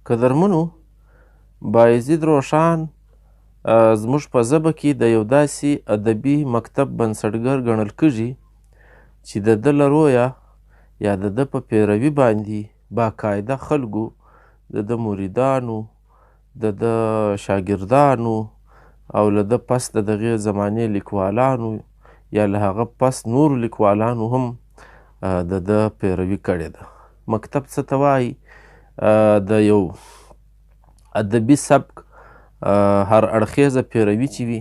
قدرمنو، بایزید روښان زموږ په ژبه کې د یو داسې ادبي مکتب بنسټګر ګڼل کېږي چې د ده له رویه یا د ده په پیروي باندې باقاعده خلکو د ده مریدانو، د ده شاګردانو او له ده پس د دغې زمانې لیکوالانو یا له هغه پس نورو لیکوالانو هم د ده پیروي کړې ده. مکتب څه ته وایي؟ د یو ادبي سبک هر اړخیزه پیروي چې وي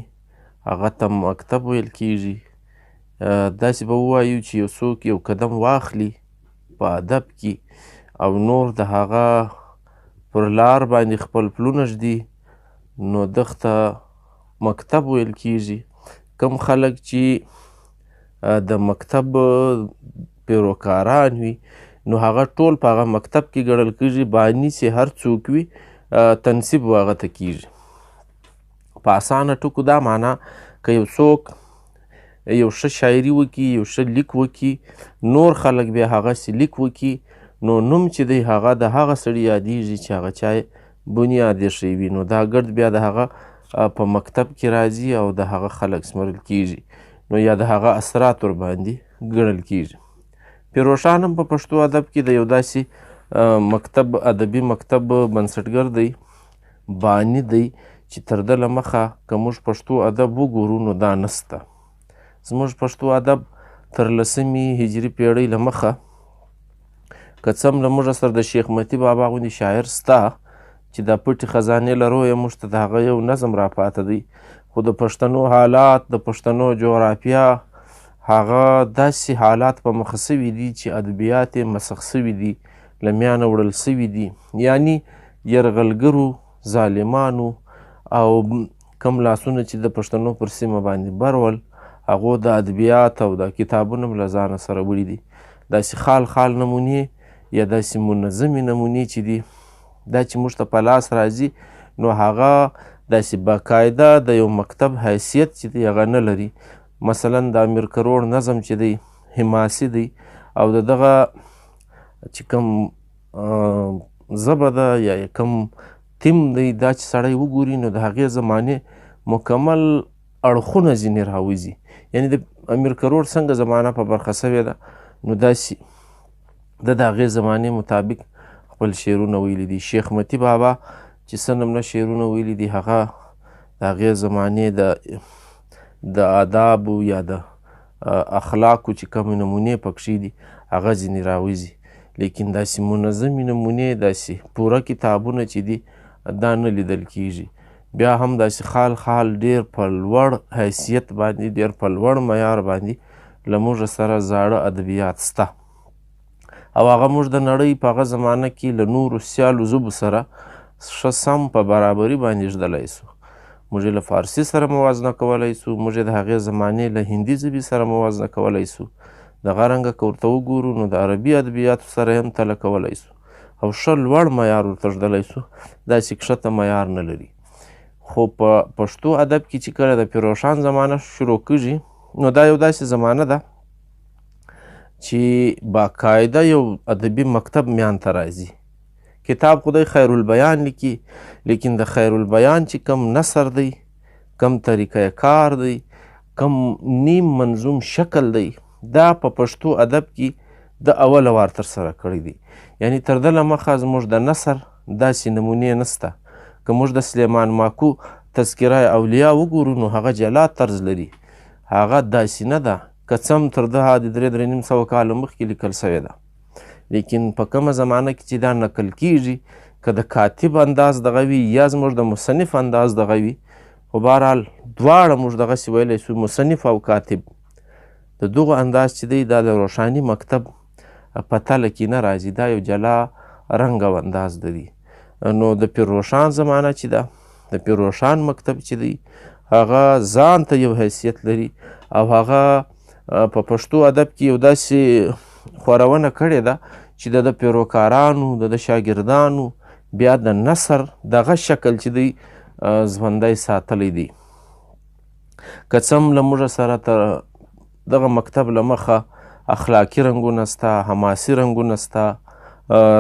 هغه ته مکتب ویل کیږي. داسې به ووایو چې یو څوک یو قدم واخلي په ادب کې او نور د هغه پر لار باندې خپل پلونه ږدي نو دغه ته مکتب ویل کیږي. کم خلک چې د مکتب پیروکاران وي نو هغه ټول په هغه مکتب کې ګڼل کیږي. بانی چې هر څوک وي تنصیب هغه ته کیږي. په اسانه ټکو دا معنا که یو څوک یو ښه شاعري وکړي، یو ښه لیک وکړي، نور خلک بیا هغسې لیک وکړي نو نوم چې دی هغه د هغه سړي یادیږي چې هغه چا بنیاد ایښی وي. نو دا ګرد بیا د هغه په مکتب کې راځي او د هغه خلک سمرل کیږي نو یا د هغه اثرات ورباندې ګڼل کیږي. پیروشان هم په پښتو ادب کې د یو داسې مکتب ادبي مکتب بنسټګر دی، بانی دی چې تر ده له مخه که موږ پښتو ادب وګورو نو دا نسته. زموږ پښتو ادب تر 10مې هجري پیړۍ له مخه که څه هم له موږ سره د شیخ متي بابا غوندې شاعر سته چې دا پټې خزانې له رویه موږ ته د هغه یو نظم راپاته دی، خو د پښتنو حالات، د پښتنو جغرافیه هغه داسې حالات په مخه سوي دي چې ادبیات یې مسخ سوي دي، له میانه وړل سوي دي. یعنی یرغلګرو، ظالمانو او کم لاسونه چې د پښتنو پر سیمه باندې بر ول هغو د ادبیات او د کتابونه هم له ځانه سره وړي دي. داسې خال خال نمونې یا داسې منظمې نمونې چې دي دا چې موږ ته په لاس راځي نو هغه داسې باقاعده د یو مکتب حیثیت چې دی هغه نه لري. مثلا د امیر کروړ نظم چې دی حماسي دی او د دغه چې کوم ژبه ده یا کوم تیم دی دا چې سړی وګوري نو د هغې زمانې مکمل اړخونه ځینې راوځي. یعنې د امیر کروړ څنګه زمانه په برخه سوې ده نو داسې د هغې زمانې مطابق خپل شعرونه ویلي دي. شیخ متي بابا چې څه نمونه شعرونه ویلي دي هغه د هغې زمانې د آدابو یا د اخلاقو چې کومې نمونې پکښې دي هغه ځینې راوځي. لیکن داسې منظمې نمونې، داسې پوره کتابونه چې دي دا نه لیدل کیږي. بیا هم داسې خال خال ډیر په لوړ حیثیت باندې، ډیر په لوړ معیار باندې له موږ سره زاړه ادبیات سته او هغه موږ د نړۍ په هغه زمانه کې له نورو سیالو ژبو سره ښه سم په برابري باندې ږدلی سو. موږ یې له فارسي سره موازنه کولی سو، موږ یې د هغې زمانې له هندي ژبې سره موازنه کولی سو. دغه رنګه که ورته وګورو نو د عربي ادبیاتو سره یې هم تله کولی سو او ښه لوړ معیار ورته ږدلی سو. داسې کښته معیار نه لري. خو په پښتو ادب کې چې کله د پیروشان زمانه شروع کېږي نو دا یو داسې زمانه ده چې باقاعده یو ادبي مکتب میان ته راځي. کتاب خدای خیرالبیان لیکي، لیکن د خیرالبیان چې کم نثر دی، کم طریقه کار دی، کم نیم منظوم شکل دی دا په پښتو ادب کې د اوله وار ترسره کړی دی. یعنی تر ده له مخه زموږ د نثر داسې نمونې نسته. که موږ د سلیمان ماکو تذکره اولیاء وګورو نو هغه جلا طرز لري، هغه داسې نه ده. که څه هم تر ده د 3-3.5 کاله مخکې لیکل سوې ده، لیکن په کومه زمانه کې چې دا نقل کیږي که د کاتب انداز دغه وي یا زموږ د مصنف انداز دغه وي، خو بهرحال دواړه موږ دغسې ویلی سو مصنف او کاتب د دغو انداز چې دی دا د روښاني مکتب په تله کې نه راځي، دا یو جلا رنګ او انداز لري. نو د پیروشان زمانه چې ده، د پیروشان مکتب چې دی هغه ځان ته یو حیثیت لري او هغه په پښتو ادب کې یو داسې خورونه کړې ده چې د پیروکارانو، د شاګردانو بیا د نثر دغه شکل چې دی ژوندی ساتلی دی. که څه هم له موږ سره تر دغه مکتب له مخه اخلاقي رنګونه سته، حماسي رنګونه سته،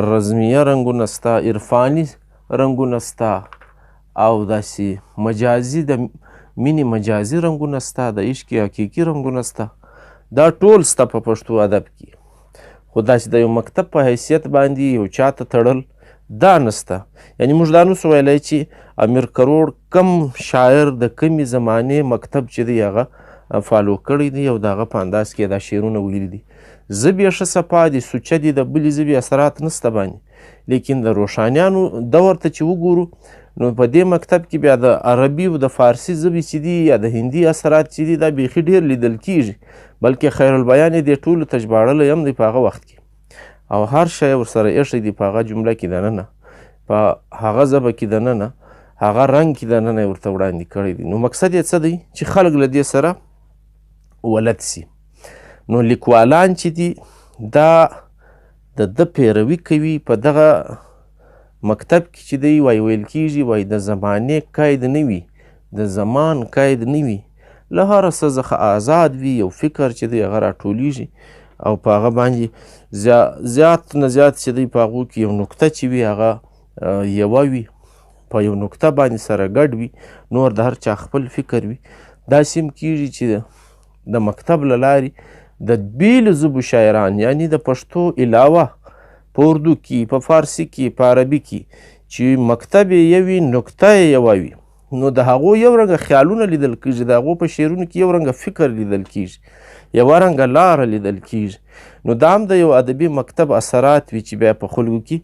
رزمیه رنګونه سته، عرفاني رنګونه شته او داسې مجازي د مینې مجازي رنګونه شته، د عشق حقیقي رنګونه شته، دا ټول شته په پښتو ادب کې. خو داسې د یو مکتب په حیثیت باندې یو چا ته تړل دا نشته. یعنی موږ دا نسو ویلی چې امیر کروړ کم شاعر د کمې زمانې مکتب چې دی هغه فالو کړی دی او د هغه په انداز کې دا شعرونه ویلي دي. ژبې یې ښه صفا دي، سوچه دي، د بلې ژبې اثرات نشته باندې. لیکن د روښانیانو دور ته چې وګورو نو په دې مکتب کې بیا د عربي او د فارسي ژبې چې دي یا د هندي اثرات چې دي دا بیخي ډېر لیدل کیږي، بلکې خیر البیان یې دې ټولو ته ژباړلی هم دی په هغه وخت کې او هر شی ورسره ایښی دی په هغه جمله کې دننه، په هغه ژبه کې دننه، هغه رنګ کې دننه یې ورته وړاندې کړی دی. نو مقصد یې څه دی چې خلک له دې سره ولد سي. نو لیکوالان چې دي دا د ده پیروي کوي په دغه مکتب کې چې دی ویل کیږي وایي د زمانې قید نه وي، د زمان قید نه وي، له هره څه څخه آزاد وي، یو فکر چې دی هغه راټولیږي او په هغه باندې زیات نه زیات چې دی په هغو کې یو نکته چې وي هغه یوه وي، په یو نکته باندې سره ګډ وي، نور د هر چا خپل فکر وي. داسې هم کیږي چې د مکتب له لارې د بیلو ژبو شاعران یعنی د پښتو علاوه په اردو کې، په فارسي کې، په عربي کې چې مکتب یې یو وي، نکته یې یوه وي، نو د هغو یو رنګه خیالونه لیدل کیږي، د هغو په شعرونو کې یو رنګه فکر لیدل کیږي، یوه رنګه لاره لیدل کیږي. نو دا هم د یو ادبي مکتب اثرات وي چې بیا په خلکو کې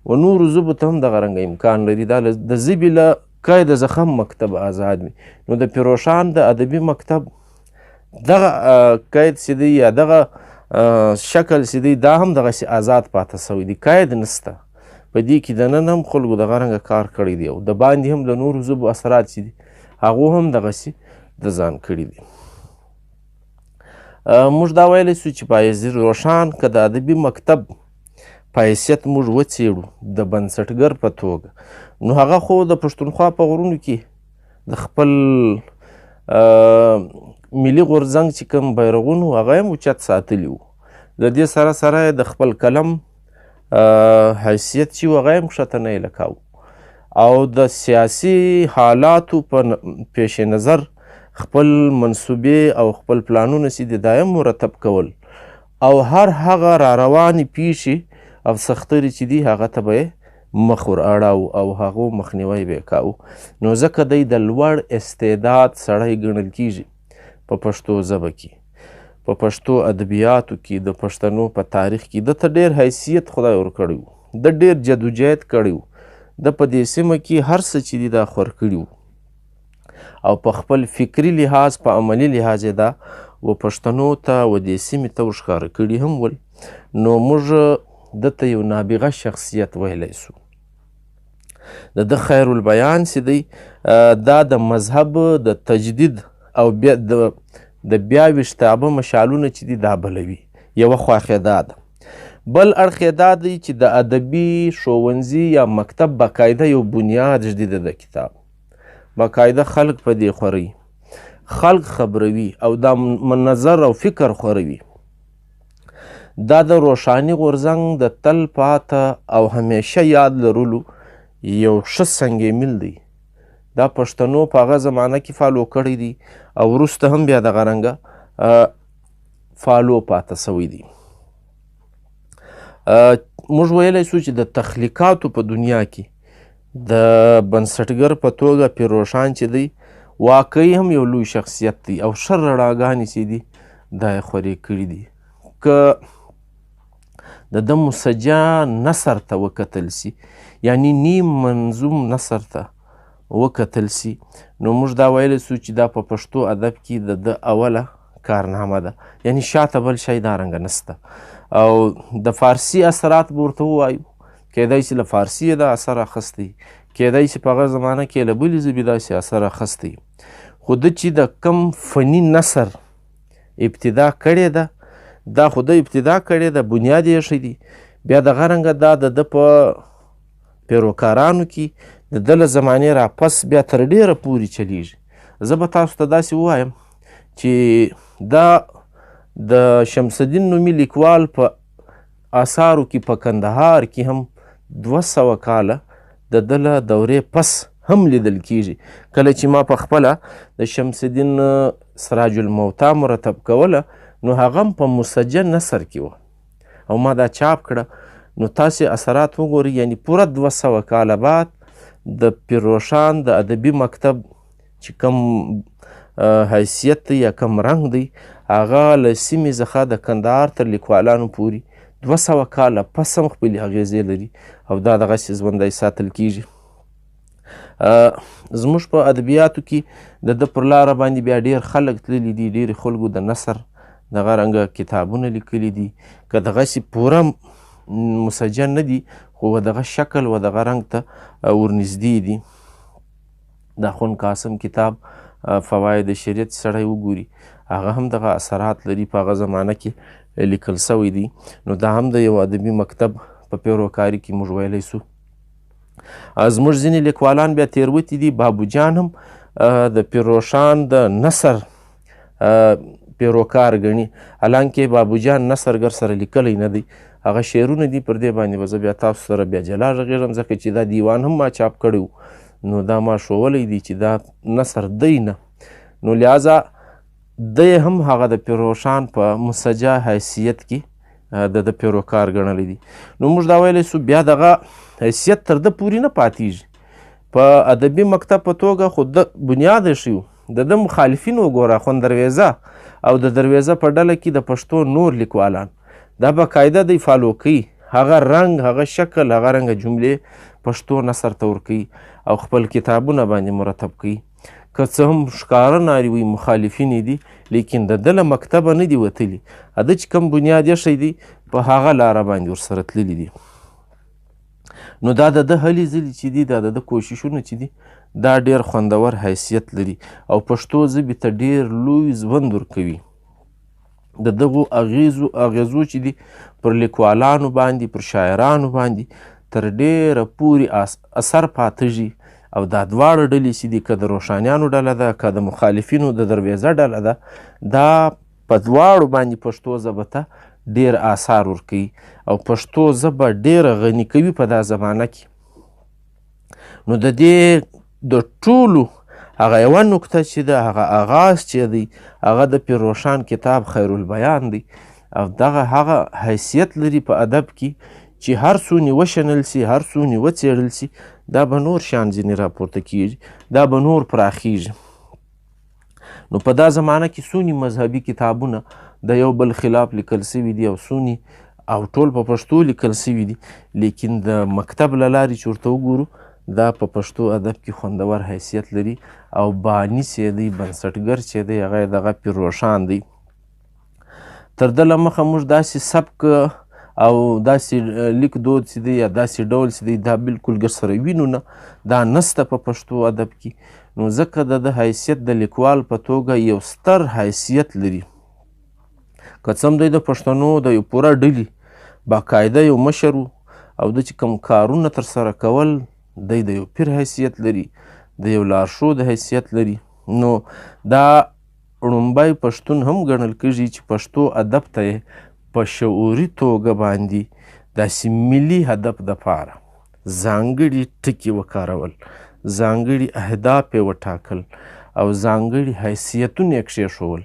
و نورو ژبو ته هم دغه رنګه امکان لري دا د ژبې له قید څخه هم مکتب آزاد وي. نو د پیروشان د ادبي مکتب دغه قید چې دی یا دغه شکل چې دی دا هم دغسې آزاد پاته سوی دی، قید نسته په دې کې. دننه هم خلکو دغه رنګه کار کړی دی او د باندې هم د نورو ژبو اثرات چې دي هغو هم دغسې د ځان کړي دي. موږ دا ویلی سو چې بایزید روښان که د ادبي مکتب په حیثیت موږ وڅېړو د بنسټګر په توګه، نو هغه خو د پښتونخوا په غرونو کې د خپل ملي غورځنګ چې کوم بیرغونه هغه یې هم اوچت ساتلي وو، د دې سره سره یې د خپل قلم حیثیت چې و هغه یې هم ښکته نه یې لکاو او د سیاسي حالاتو په پیش نظر خپل منصوبې او خپل پلانونه چې دي دا یې مرتب کول او هر هغه را روانې پیښې او سخترې چې دي هغه ته به یې مخ ور اړاو او هغو مخنیوی به یې کاوه. نو ځکه دی د لوړ استعداد سړی ګڼل کیږي په پښتو ژبه کې، په پښتو ادبیاتو کې، د پښتنو په تاریخ کې. ده ته ډېر حیثیت خدای ورکړی و، ده ډېر جدوجهد کړی و، ده په دې سیمه کې هر څه چې دي دا خور کړي وو او په خپل فکري لحاظ، په عملي لحاظ یې دا و پښتنو ته و دې سیمې ته ورښکاره کړي هم ول. نو موږ ده ته یو نابغه شخصیت ویلی سو. د ده خیر البیان چې دی دا د مذهب د تجدید او بیا د بیا ویشتابه مشالونه چې دي دا بلوي. یوه خواخ یې دا ده، بل اړخ یې دا دی چې د ادبي ښوونځي یا مکتب باقاعده یو بنیاد ږدي د کتاب، باقاعده خلق په دې خوروي، خلق خبروي او دا نظر او فکر خوروي. دا د روښاني غورځنګ د تل پاته او همیشه یاد لرلو یو ښه سنگ میل دی. دا پښتنو په هغه زمانه کې فالو کړی دی او وروسته هم بیا دغه رنګه فالو پاته سوی دی. موږ ویلی سو چې د تخلیقاتو په دنیا کې د بنسټګر په توګه پیروشان چې دی واقعي هم یو لوی شخصیت دی او ښه رڼاګانې چې دي دا یې خورې کړي دي. که د ده مسجع نثر ته وکتل سي، یعنی نیم منظوم نثر ته وکتل سي، نو موږ دا ویلی سو چې دا په پښتو ادب کې د ده اوله کارنامه ده، یعنی شاته بل شی دا رنګه نسته. او د فارسي اثرات به ورته ووایو، کیدای سي له فارسي یې دا اثر اخیستی، کیدای سي په هغه زمانه کې له بلې ژبې داسې اثر اخیستی، خو ده چې د کم فني نثر ابتدا کړې ده دا خو ده ابتدا کړې ده، بنیاد یې ایښی دی. بیا دغه رنګه دا د ده په پیروکارانو کې د ده له زمانې راپس بیا تر ډېره پورې چلیږي. زه به تاسو ته داسې ووایم چې دا د شمس الدین نومي لیکوال په آثارو کې په کندهار کې هم 200 کاله د ده له دورې پس هم لیدل کیږي. کله چې ما په خپله د شمس الدین سراج الموتا مرتب کوله نو هغه هم په مسجل نثر کې وه او ما دا چاپ کړه. نو تاسې اثرات وګورئ، یعنی پوره 200 کاله بعد د پیرروشان د ادبي مکتب چې کوم حیثیت دی یا کوم رنګ دی هغه له سیمې څخه د کندهار تر لیکوالانو پورې 200 کاله پس هم خپلې اغیزې لري او دا دغسې ژوندی ساتل کیږي. زموږ په ادبیاتو کې د ده پر لاره باندې بیا ډېر خلک تللي دي، ډېرې خلکو د نثر دغه رنګه کتابونه لیکلي دي. که دغسې پوره مسجل نه دي خو دغه شکل و دغه رنګ ته ورنږدې دي. د اخوند قاسم کتاب فواید شریعت سړی وګوري هغه هم دغه اثرات لري، په هغه زمانه کې لیکل سوی دی. نو دا هم د یو ادبي مکتب په پیروکاري کې موږ ویلی سو. زموږ ځینې لیکوالان بیا تېروتي دي، بابو جان هم د پیرروشان د نثر پیروکار ګڼي، حالانکې بابو جان نثرګر سره لیکلی نه دی، هغه شعرونه دي. پر دې باندې به زه بیا تاسو سره بیا جلا غږېږم ځکه چې دا دیوان هم ما چاپ کړی و، نو دا ما ښوولی دی چې دا نثر دی نه. نو لہذا دی هم هغه د پیرروشان په مسجع حیثیت کې د پیروکار ګڼلی دی. نو موږ دا ویلی سو بیا دغه حیثیت تر ده پورې نه پاتېږي په ادبي مکتب په توګه، خو د بنیاد ایښی و. د ده مخالفین وګوره، اخوند درویزه او د درویزه په ډله کې د پښتو نور لیکوالان دا باقاعده دی فالو کوي، هغه رنګ، هغه شکل، هغه رنګه جملې پښتو نثر ته ورکوي او خپل کتابونه باندې مرتب کوي. که څه هم ښکاره نارې وي مخالفین دي، لیکن د ده له مکتبه نه دي وتلي، ده چې کوم بنیاد ایښی دی په هغه لاره باندې ورسره تللي دي. نو دا د ده هلې ځلې چې دي، دا د ده کوششونه چې دي، دا ډېر خوندور حیثیت لري او پښتو ژبې ته ډېر لوی ژوند ورکوي. د دغو اغیزو چې دي پر لیکوالانو باندې، پر شاعرانو باندې تر ډېره پورې اثر پاتېږي. او دا دواړه ډلې چې دي، که د روښانیانو ډله ده، که د مخالفینو د درویزه ډله ده، دا په دواړو باندې پښتو ژبه ته ډېر آثار ورکوي او پښتو ژبه ډېره غني کوي په دا زمانه کې. نو د دې د ټولو هغه یوه نکته چې ده، هغه آغاز چې دی، هغه د پیرروشان کتاب خیر البیان دی او دغه هغه حیثیت لري په ادب کې چې هر څونې وشنل سي، هر څونې وڅېړل سي، دا به نور شیان ځینې راپورته کیږي، دا به نور پراخیږي. نو په دا زمانه کې څونې مذهبي کتابونه د یو بل خلاف لیکل سوي دي او څونې او ټول په پښتو لیکل سوي دي، لیکن د مکتب له لارې چې ورته وګورو دا په پښتو ادب کې خوندور حیثیت لري او بانی چې دی، بنسټګر چې دی، هغه یې دغه پیرروشان دی. تر ده له مخه موږ داسې سبک او داسې لیک دود چې دی یا داسې ډول چې دی، دا بلکل ګر سره وینو نه، دا نسته په پښتو ادب کې. نو ځکه د ده حیثیت د لیکوال په توګه یو ستر حیثیت لري. که څه هم دی د پښتنو د یو پوره ډلې باقاعده یو مشر و او ده چې کوم کارونه ترسره کول، دی د یو پیر حیثیت لري، د یو لارښود حیثیت لري. نو دا ړومبی پښتون هم ګڼل کېږي چې پښتو ادب ته یې په شعوري توګه باندې داسې ملي هدف دپاره ځانګړي ټکي وکارول، ځانګړي اهداف یې وټاکل او ځانګړي حیثیتونه یې کښېښول،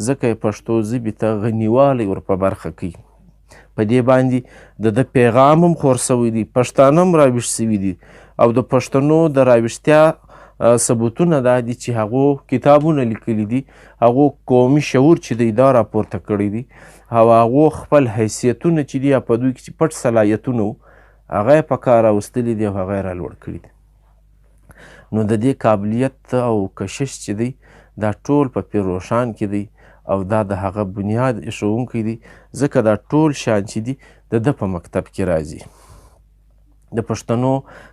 ځکه یې پښتو ژبې ته غنیوالی ور په برخه کوي. په دې باندې د ده پیغام هم خور سوی دی، پښتانه هم راویښ سوي دي او د پښتنو د راویښتیا ثبوتونه دا دي چې هغو کتابونه لیکلي دي، هغو قومي شعور چې دی دا راپورته کړی دی او هغو خپل حیثیتونه چې دي په دوی کې چې پټ صلاحیتونه وو هغه یې په کار راوستلي دي او هغه یې رالوړ کړي دي. نو د دې قابلیت او کشش چې دی دا ټول په پیرروشان کې دی او دا د هغه بنیاد ایښودونکی دی، ځکه دا ټول شیان چې دي د ده په مکتب کې راځي. د پښتنو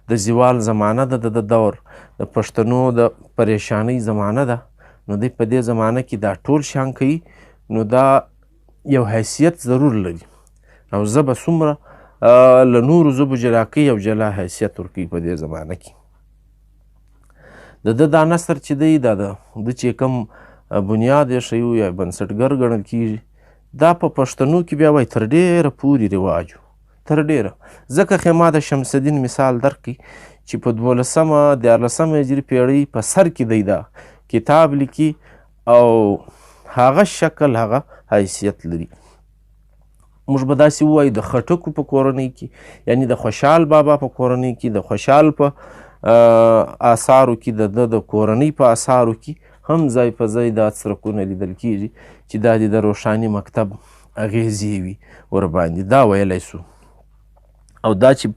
د زوال زمانه ده، د دور د پښتنو د پریشانۍ زمانه ده، نو دی په دې زمانه کې دا ټول شیان کوي. نو دا یو حیثیت ضرور لري او ژبه څومره له نورو ژبو جلا کوي او جلا حیثیت ورکوي په دې زمانه کې. د ده دا نثر چې دی، دا د چې کوم بنیاد ایښی و یا بنسټګر ګڼل کېږي، دا په پښتنو کې بیا وایي تر ډېره پورې رواج و، تر ډېره. ځکه خو ما د شمس الدین مثال درکړي چې په 14 هجري پیړۍ په سر کې دی دا کتاب لیکي او هغه شکل هغه حیثیت لري. موږ به داسې ووایو د خټکو په کورنۍ کې، یعنی د خوشحال بابا په کورنۍ کې، د خوشحال په آثارو کې، د کورنۍ په آثارو کې هم ځای په ځای دا څرکونه لیدل کیږي چې دا د روښاني مکتب اغیزې وي ورباندې. دا ویلی سو او دا چې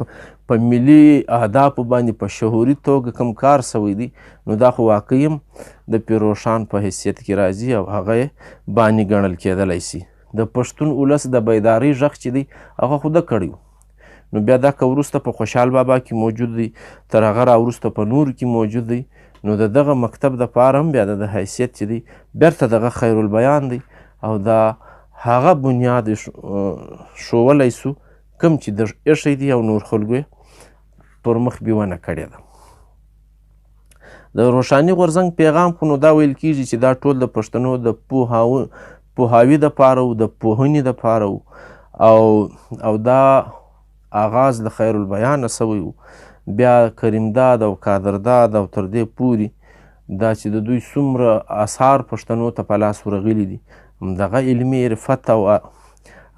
په ملي اهدافو باندې په شعوري توګه کوم کار سوی دی نو دا خو واقعي هم د پیروشان په حیثیت کې راځي او هغه یې باني ګڼل کېدلی سي. د پښتون ولس د بیدارۍ غږ چې دی هغه خو ده کړی نو بیا دا که وروسته په خوشحال بابا کې موجود دی، تر هغه راوروسته په نورو کې موجود دی، نو د دغه مکتب دپاره هم بیا د حیثیت چې دی بیرته دغه خیر البیان دی او دا هغه بنیاد ښوولی سو کوم چې د ایښی دی او نور خلکو یې پر مخ بیونه کړې ده. د روښاني غورځنګ پیغام خو نو دا ویل کیږي چې دا ټول د پښتنو د پوهاوي دپاره و، د پوهنې دپاره و او دا آغاز د خیر البیانه سوی و. بیا کریمداد او کادرداد او تر دې پورې دا چې د دوی څومره آثار پښتنو ته په لاس ورغلي دي، دغه علمي عرفت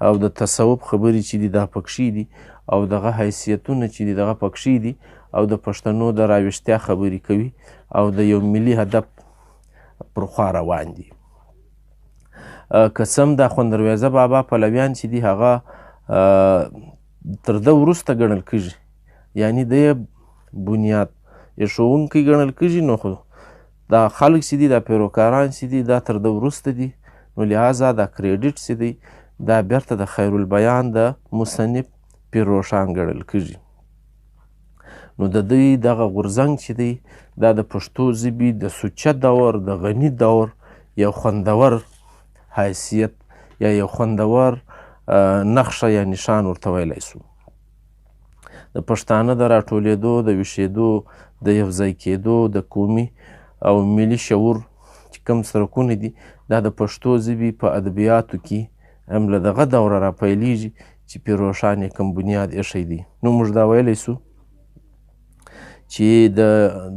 او د تصوف خبرې چې دي دا پکښې دي او دغه حیثیتونه چې دي دغه پکښې دي او د پښتنو د راویښتیا خبرې کوي او د یو ملي هدف پر خوا روان دي. که څه هم دا خوندرویزه بابا پلویان چې دي هغه تر ده وروسته ګڼل کېږي، یعنی د یې بنیاد ایښوونکی ګڼل کېږي، نو خو دا خلک چې دي دا پیروکاران چې دي دا تر ده وروسته دي، نو لحاظه دا کریډیټ چې دی دا بیرته د خیر البیان د مصنف پیروشان ګڼل کېږي. نو د دوی دغه غورځنګ چې دی دا د پښتو ژبې د سوچه دور، د غني دور یو خوندور حیثیت یا یو خوندور نقشه یا نشان ورته ویلی سو. د پښتانه د راټولېدو، د ویښېدو، د یوځای کېدو، د قومي او ملي شعور چې کوم سرکونه دي دا د پښتو ژبې په ادبیاتو کې هم له دغه دوره راپیلیږي چې پیروشان یې کوم بنیاد ایښی دی. نو موږ دا ویلی سو چې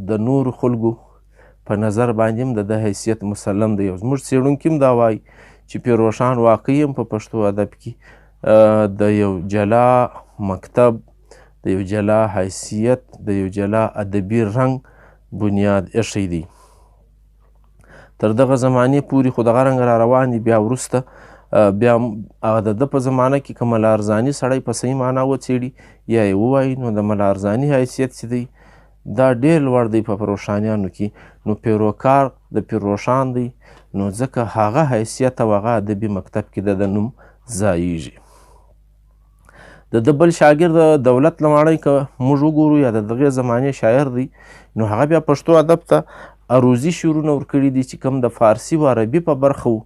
د نورو خلکو په نظر باندې هم د ده حیثیت مسلم دی. زموږ څېړونکي هم دا وایي چې پیروشان واقعي هم په پښتو ادب کې د یو جلا مکتب، د یو جلا حیثیت، د یو جلا ادبي رنګ بنیاد ایښی دی. تر دغه زمانې پورې خو دغه رنګ را روان دی. بیا وروسته بیا هغه د ده په زمانه کې که ملارزاني سړی په صحیح معنا وڅېړي یا یې ووایي نو د ملارزاني حیثیت چې دی دا ډېر لوړ دی په روښانیانو کې، نو پیروکار د پیروشان دی، نو ځکه هغه حیثیت او هغه ادبي مکتب کې د نوم ځایږي. د ده بل شاګرد دولت لماړی که موږ وګورو یا د دغې زمانې شاعر دی نو هغه بیا پښتو ادب ته عروضي شعرونه ورکړي دي چې کوم د فارسي و عربي په برخه و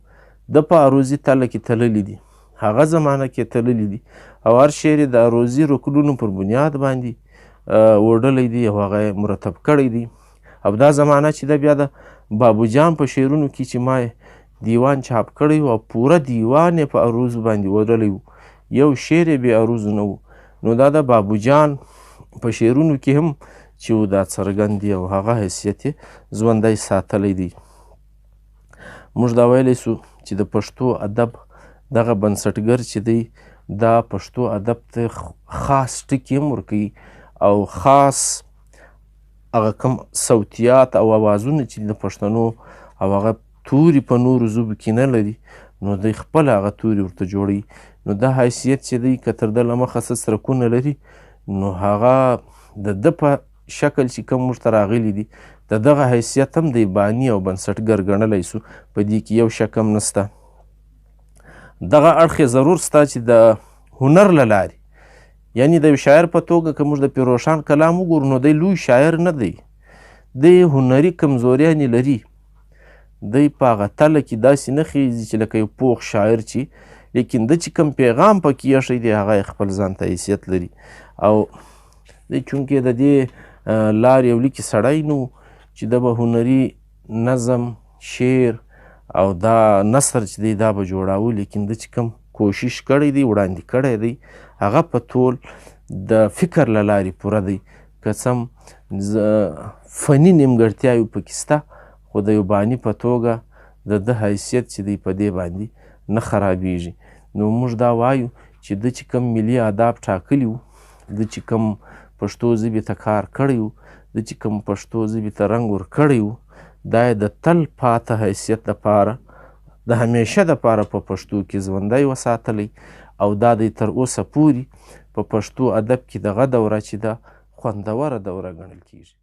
ده په عروضي تله کې تللي دي، هغه زمانه کې تللي دي او هر شعر یې د عروضي رکنونو پر بنیاد باندې وډلی دی او هغه یې مرتب کړی دی. او دا زمانه چې ده بیا د بابو جان په شعرونو کې چې ما دیوان چاپ کړی و او پوره دیوان یې په عروض باندې وډلی و، یو شعر یې بې عروض نه و. نو دا د بابو جان په شعرونو کې هم چې و دا څرګند دی او هغه حیثیت یې ژوندی ساتلی دی. موږ دا ویلی سو چې د پښتو ادب دغه بنسټګر چې دی دا پښتو ادب ته خاص ټکي هم ورکوي او خاص هغه کوم صوتیات او اوازونه چې د پښتنو او هغه توري په نورو ژبو کې نه لري نو دوی خپل هغه توري ورته جوړوي. نو دا حیثیت چې دی که تر ده له مخه څه څرکونه لري نو هغه د ده په شکل چې کوم موږ ته راغلي دي د دغه حیثیت هم دی باني او بنسټګر ګڼلی سو. په دې کې یو شک هم نسته. دغه اړخ یې ضرور سته چې د هنر له لارې، یعنی د یو شاعر په توګه که موږ د پیروشان کلام وګورو نو دی لوی شاعر نه دی، دی هنري کمزوریانې لري. دی په هغه تله کې داسې نه خیږي چې لکه یو پوخ شاعر چې، لیکن ده چې کوم پیغام پکې ایښی دی هغه یې خپل ځان ته حیثیت لري. او دی چونکې د دې لارې یو لیکي سړی نه و چې ده به هنري نظم، شعر او دا نثر چې دی دا به جوړاوه، لیکن ده چې کوم کوشش کړی دی وړاندې کړی دی هغه په ټول د فکر له لارې پوره دی. که څه هم فني نیمګړتیاوې پکې شته خو د یو باني په توګه د ده حیثیت چې دی په دې باندې نه خرابیږي. نو موږ دا وایو چې ده چې کوم ملي آداب ټاکلي وو، ده چې کوم پښتو ژبې ته کار کړی وو، ده چې کوم پښتو ژبې ته رنګ ورکړی وو، دا یې د تل پاته حیثیت دپاره د همیشه دپاره په پښتو کې ژوندی وساتلی او دا دی تر اوسه پورې په پښتو ادب کې دغه دوره چې ده خوندوره دوره ګڼل کیږي.